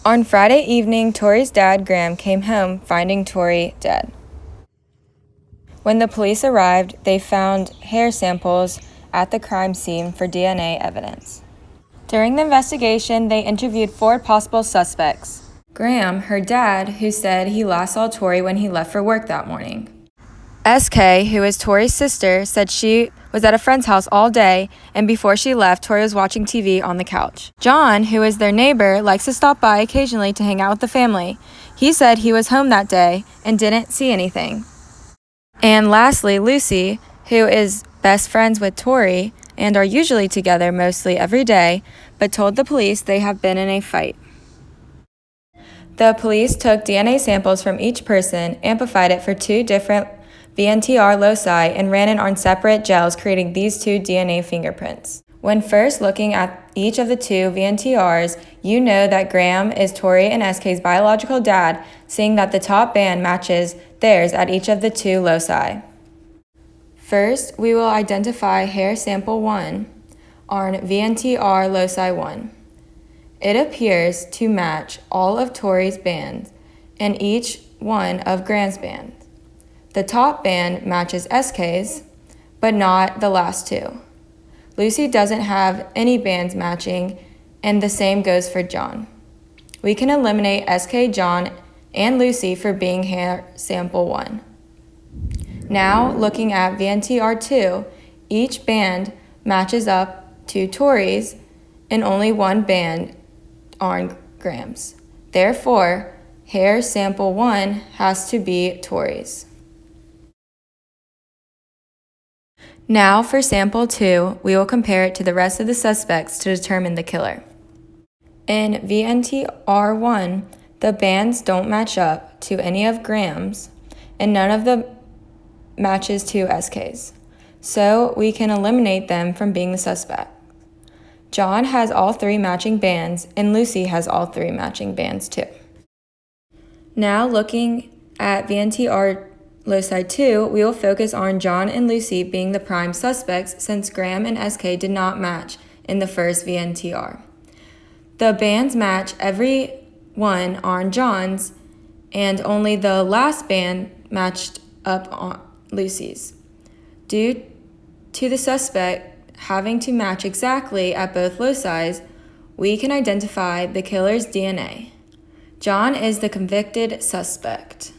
On Friday evening, Tori's dad, Graham, came home finding Tori dead. When the police arrived, they found hair samples at the crime scene for DNA evidence. During the investigation, they interviewed 4 possible suspects. Graham, her dad, who said he last saw Tori when he left for work that morning. SK, who is Tori's sister, said she was at a friend's house all day, and before she left, Tori was watching TV on the couch. John, who is their neighbor, likes to stop by occasionally to hang out with the family. He said he was home that day and didn't see anything. And lastly, Lucy, who is best friends with Tori and are usually together mostly every day, but told the police they have been in a fight. The police took DNA samples from each person, amplified it for 2 different VNTR loci, and ran it on separate gels, creating these 2 DNA fingerprints. When first looking at each of the 2 VNTRs, you know that Graham is Tori and SK's biological dad, seeing that the top band matches theirs at each of the 2 loci. First, we will identify hair sample 1 on VNTR loci 1. It appears to match all of Tori's bands and each one of Graham's bands. The top band matches SK's, but not the last 2. Lucy doesn't have any bands matching, and the same goes for John. We can eliminate SK, John, and Lucy for being hair sample 1. Now, looking at VNTR2, each band matches up to Tori's, and only one band on Graham's. Therefore, hair sample 1 has to be Tori's. Now for sample 2, we will compare it to the rest of the suspects to determine the killer. In VNTR1, the bands don't match up to any of Graham's, and none of the matches to SK's. So we can eliminate them from being the suspect. John has all 3 matching bands, and Lucy has all 3 matching bands too. Now looking at VNTR loci 2, we will focus on John and Lucy being the prime suspects since Graham and SK did not match in the first VNTR. The bands match every one on John's, and only the last band matched up on Lucy's. Due to the suspect having to match exactly at both loci, we can identify the killer's DNA. John is the convicted suspect.